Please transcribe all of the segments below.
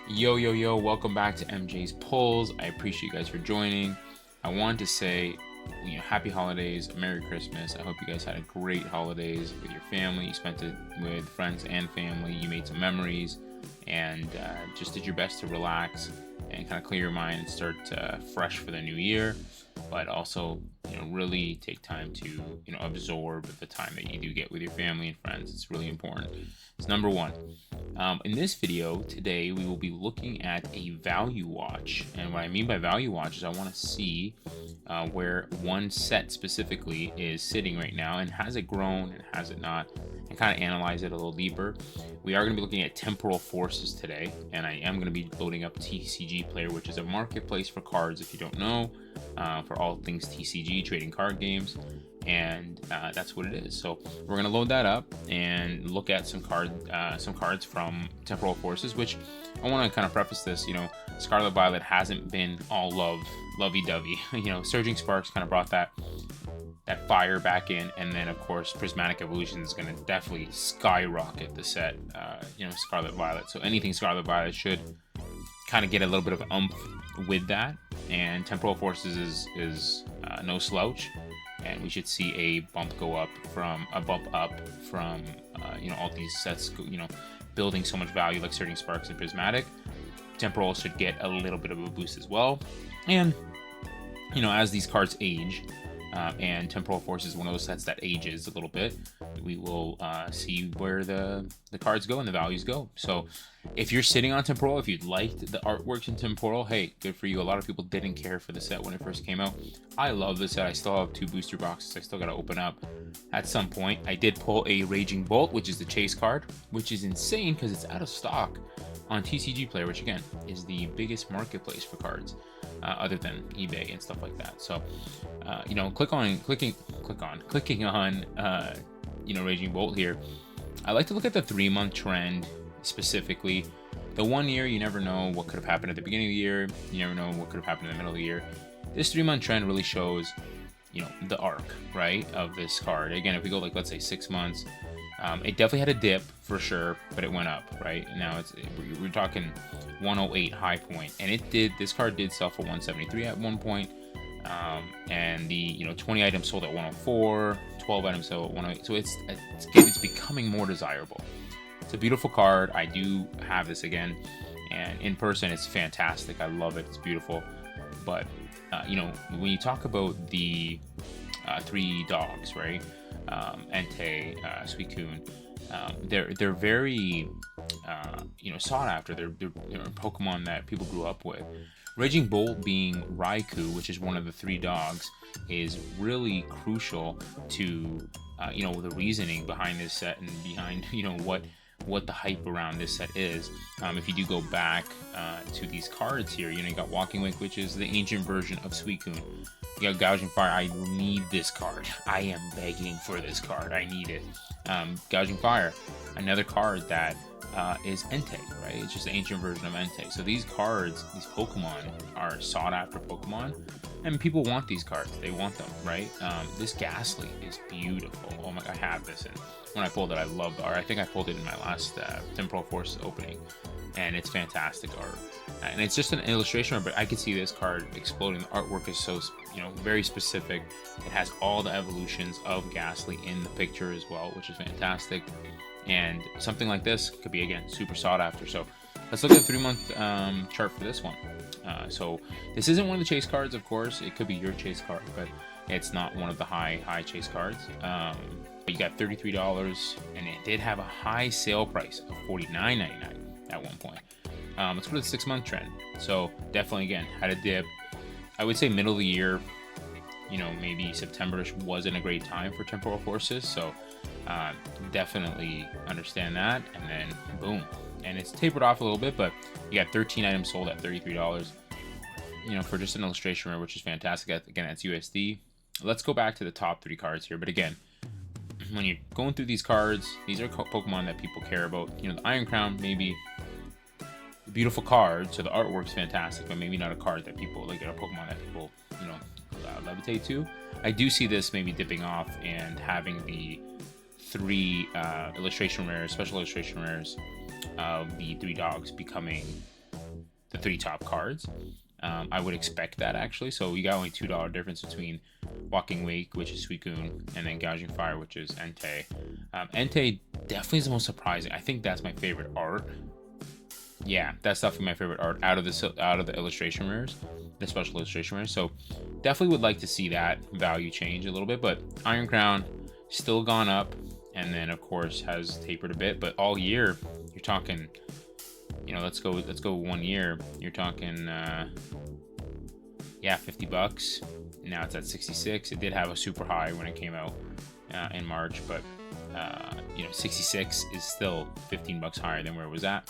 Yo, yo, yo, welcome back to MJ's Polls. I appreciate you guys for joining. I wanted to say, happy holidays, Merry Christmas. I hope you guys had a great holidays with your family. You spent it with friends and family. You made some memories and just did your best to relax and kind of clear your mind and start fresh for the new year. But also, really take time to, absorb the time that you do get with your family and friends. It's really important. It's number one. In this video today, we will be looking at a value watch. And what I mean by value watch is I want to see where one set specifically is sitting right now, and has it grown and has it not, and kind of analyze it a little deeper. We are going to be looking at temporal forces today, and I am going to be loading up TCG Player, which is a marketplace for cards, if you don't know, for all things TCG, trading card games. And that's what it is. So we're gonna load that up and look at some cards from Temporal Forces, which I want to kind of preface this. Scarlet Violet hasn't been all lovey-dovey. Surging Sparks kind of brought that fire back in, and then of course Prismatic Evolution is going to definitely skyrocket the set. Scarlet Violet. So anything Scarlet Violet should kind of get a little bit of oomph with that, and Temporal Forces is no slouch. And we should see a bump up from all these sets, building so much value like Surging Sparks and Prismatic. Temporal should get a little bit of a boost as well. And as these cards age, and Temporal Force is one of those sets that ages a little bit, we will see where the cards go and the values go. So if you're sitting on Temporal, if you liked the artworks in Temporal, hey, good for you. A lot of people didn't care for the set when it first came out. I love the set. I still have 2 booster boxes I still got to open up at some point. I did pull a Raging Bolt, which is the chase card, which is insane because it's out of stock on TCG Player, which again is the biggest marketplace for cards other than eBay and stuff like that. So clicking on Raging Bolt here. I like to look at the 3-month trend specifically. The 1 year, you never know what could have happened at the beginning of the year. You never know what could have happened in the middle of the year. This 3-month trend really shows the arc, right, of this card. Again, if we go like, let's say 6 months, it definitely had a dip for sure, but it went up, right? Now we're talking 108 high point, and this card did sell for 173 at one point. And the 20 items sold at 104, 12 items sold at 108. So it's becoming more desirable. It's a beautiful card. I do have this again, and in person it's fantastic. I love it. It's beautiful. But when you talk about the 3 dogs, right? Entei, Suicune, they're very sought after. They're Pokemon that people grew up with. Raging Bolt being Raikou, which is one of the 3 dogs, is really crucial to the reasoning behind this set and behind what the hype around this set is. If you do go back to these cards here, you got Walking Wake, which is the ancient version of Suicune. You got Gouging Fire. I need this card. I am begging for this card. I need it. Gouging Fire, another card that is Entei, right? It's just the ancient version of Entei. So these cards, these Pokemon, are sought after Pokemon, and people want these cards. They want them, right? This Ghastly is beautiful. Oh my! I have this, and when I pulled it, I loved the art. I think I pulled it in my last Temporal Force opening, and it's fantastic art. And it's just an illustration, but I could see this card exploding. The artwork is so very specific. It has all the evolutions of Ghastly in the picture as well, which is fantastic. And something like this could be, again, super sought after. So let's look at the 3-month chart for this one. So this isn't one of the chase cards, of course. It could be your chase card, but it's not one of the high chase cards. You got $33, and it did have a high sale price of $49.99 at one point. Let's go to the 6-month trend. So definitely, again, had a dip. I would say middle of the year, maybe September-ish wasn't a great time for Temporal Forces. So definitely understand that. And then boom, and it's tapered off a little bit, but you got 13 items sold at $33. For just an illustration rare, which is fantastic. Again, that's USD. Let's go back to the top 3 cards here. But again, when you're going through these cards, these are Pokemon that people care about. The Iron Crown, maybe a beautiful card, so the artwork's fantastic, but maybe not a card that people like, a Pokemon that people levitate to. I do see this maybe dipping off and having the 3 illustration rares, special illustration rares of the 3 dogs becoming the 3 top cards. I would expect that, actually. So you got only $2 difference between Walking Wake, which is Suicune, and then Gouging Fire, which is Entei. Entei definitely is the most surprising. I think that's my favorite art. Yeah, that's definitely my favorite art out of the illustration rares, the special illustration rares. So definitely would like to see that value change a little bit. But Iron Crown still gone up, and then of course has tapered a bit. But all year, you're talking, you know, let's go 1 year. You're talking, yeah, $50. Now it's at 66. It did have a super high when it came out in March, but you know, 66 is still $15 higher than where it was at.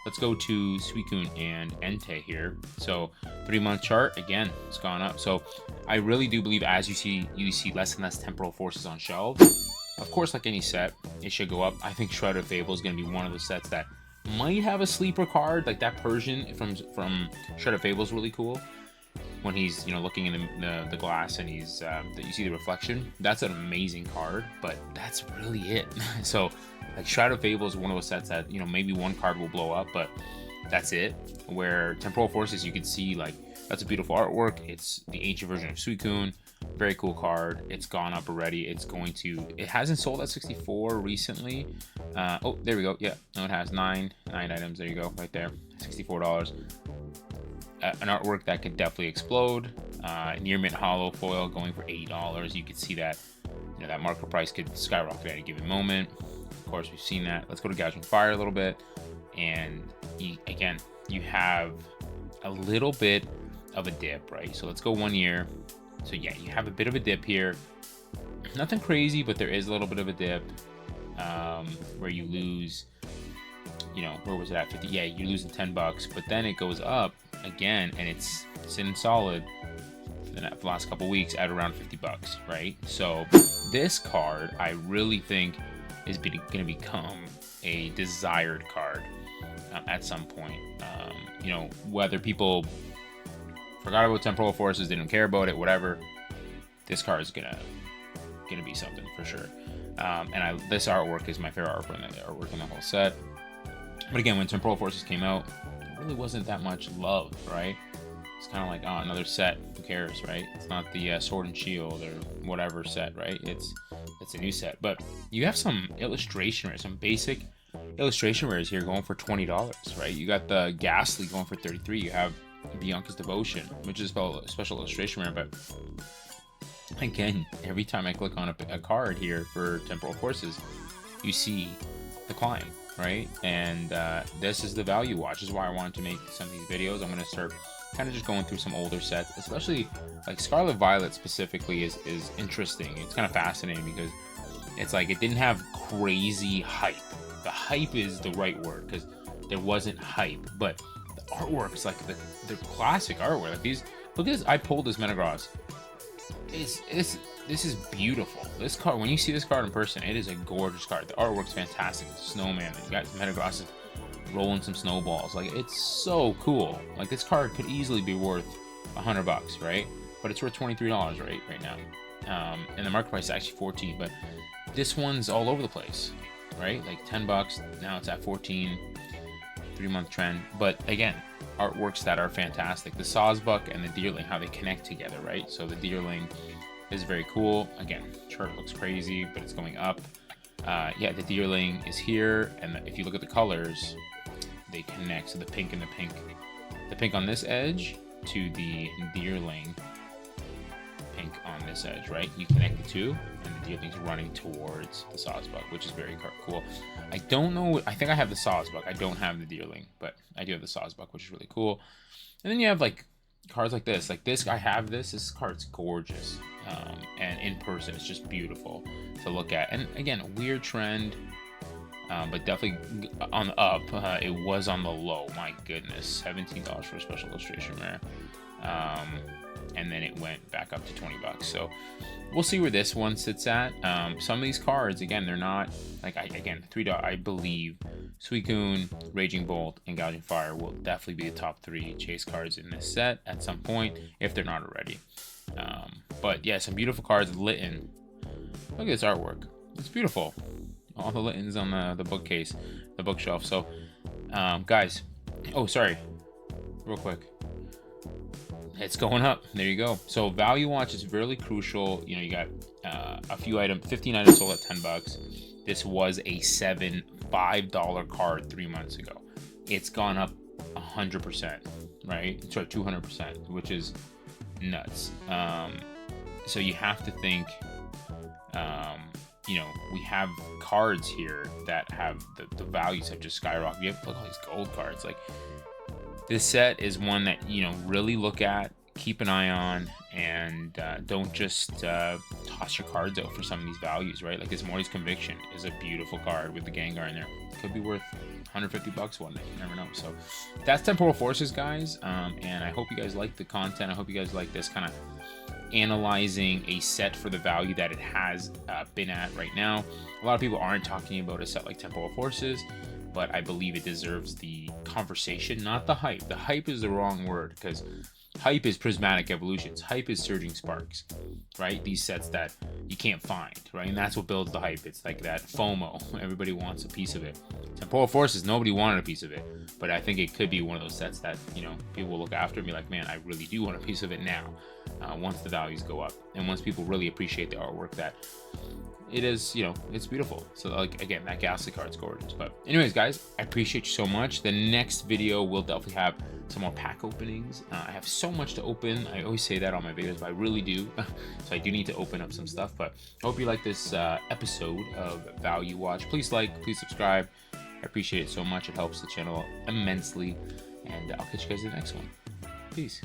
Let's go to Suicune and Entei here. So 3-month chart, again, it's gone up. So I really do believe as you see less and less temporal forces on shelves. Of course, like any set, it should go up. I think Shroud of Fable is going to be one of the sets that might have a sleeper card. Like that Persian from Shroud of Fable is really cool. When he's, you know, looking in the glass and he's that you see the reflection. That's an amazing card, but that's really it. So like Shroud of Fable is one of those sets that, you know, maybe one card will blow up, but that's it. Where Temporal Forces, you can see like that's a beautiful artwork. It's the ancient version of Suicune. Very cool card. It's gone up already. It hasn't sold at 64 recently. Oh, there we go. Yeah, no, it has nine items. There you go, right there, $64. An artwork that could definitely explode. Near mint hollow foil going for $80. You could see that, you know, that market price could skyrocket at a given moment. Of course, we've seen that. Let's go to Gouging Fire a little bit, and again, you have a little bit of a dip, right? So let's go 1 year. So yeah, you have a bit of a dip here. Nothing crazy, but there is a little bit of a dip where you lose. You know, where was it at? 50? Yeah, you're losing $10, but then it goes up again, and it's sitting solid for the last couple weeks at around $50, right? So this card, I really think, is going to become a desired card at some point. You know, whether people forgot about Temporal Forces, didn't care about it, whatever, this card is gonna be something for sure. And this artwork is my favorite artwork in the whole set. But again, when Temporal Forces came out, there really wasn't that much love, right? It's kind of like, oh, another set, who cares, right? It's not the Sword and Shield or whatever set, right? It's a new set. But you have some illustration rares, some basic illustration rares here going for $20, right? You got the Ghastly going for $33. You have Bianca's Devotion, which is a special illustration rare, but again, every time I click on a card here for Temporal Forces, you see the climb, right? And this is the value watch. This is why I wanted to make some of these videos. I'm going to start kind of just going through some older sets, especially like Scarlet Violet specifically is interesting. It's kind of fascinating because it's like it didn't have crazy hype. The hype is the right word because there wasn't hype, but the artwork's like the classic artwork. Like these, look at this. I pulled this Metagross. This is beautiful. This card, when you see this card in person, it is a gorgeous card. The artwork's fantastic. It's a snowman. You got Metagross rolling some snowballs. Like, it's so cool. Like, this card could easily be worth $100, right? But it's worth $23 right now. And the market price is actually $14. But this one's all over the place, right? Like $10. Now it's at $14. 3-month trend. But again, artworks that are fantastic. The Sawsbuck and the Deerling, how they connect together, right? So the Deerling is very cool. Again, chart looks crazy, but it's going up. Yeah, the Deerling is here, and if you look at the colors, they connect. So the pink and the pink on this edge to the Deerling pink on this edge, right? You connect the two, and the Deerling's running towards the Sawsbuck, which is very cool. I don't know. I think I have the Sawsbuck. I don't have the Deerling, but I do have the Sawsbuck, which is really cool. And then you have like cards like this. Like this, I have this. This card's gorgeous, and in person, it's just beautiful to look at. And again, a weird trend, but definitely on the up. It was on the low. My goodness, $17 for a special illustration rare. And then it went back up to $20. So we'll see where this one sits at. Some of these cards, again, they're not like $3. I believe Suicune, Raging Bolt, and Gouging Fire will definitely be the top 3 chase cards in this set at some point if they're not already. But yeah, some beautiful cards. Litten, look at this artwork. It's beautiful. All the Littens on the bookcase, the bookshelf. So, guys, oh sorry. real quick. It's going up. There you go. So value watch is really crucial. You know, you got a few items, 15 items sold at 10 bucks. This was a $5 card 3 months ago. It's gone up 100%, right? Sorry, 200%, which is nuts. So you have to think, you know, we have cards here that have the values have just skyrocketed. You have to look at all these gold cards. Like, this set is one that, you know, really look at, keep an eye on, and don't just toss your cards out for some of these values, right? Like this Morty's Conviction is a beautiful card with the Gengar in there. Could be worth 150 bucks one day. You never know. So that's Temporal Forces, guys. And I hope you guys like the content. I hope you guys like this kind of analyzing a set for the value that it has been at right now. A lot of people aren't talking about a set like Temporal Forces, but I believe it deserves the conversation, not the hype. The hype is the wrong word, because hype is Prismatic Evolutions. Hype is Surging Sparks, right? These sets that you can't find, right? And that's what builds the hype. It's like that FOMO. Everybody wants a piece of it. Temporal Forces, nobody wanted a piece of it, but I think it could be one of those sets that, you know, people will look after and be like, man, I really do want a piece of it now, once the values go up. And once people really appreciate the artwork that it is, you know, it's beautiful. So like, again, that Ghastly card's gorgeous. But anyways, guys, I appreciate you so much. The next video will definitely have some more pack openings. I have so much to open. I always say that on my videos, but I really do. So I do need to open up some stuff. But I hope you like this episode of Value Watch. Please like, please subscribe. I appreciate it so much. It helps the channel immensely. And I'll catch you guys in the next one. Peace.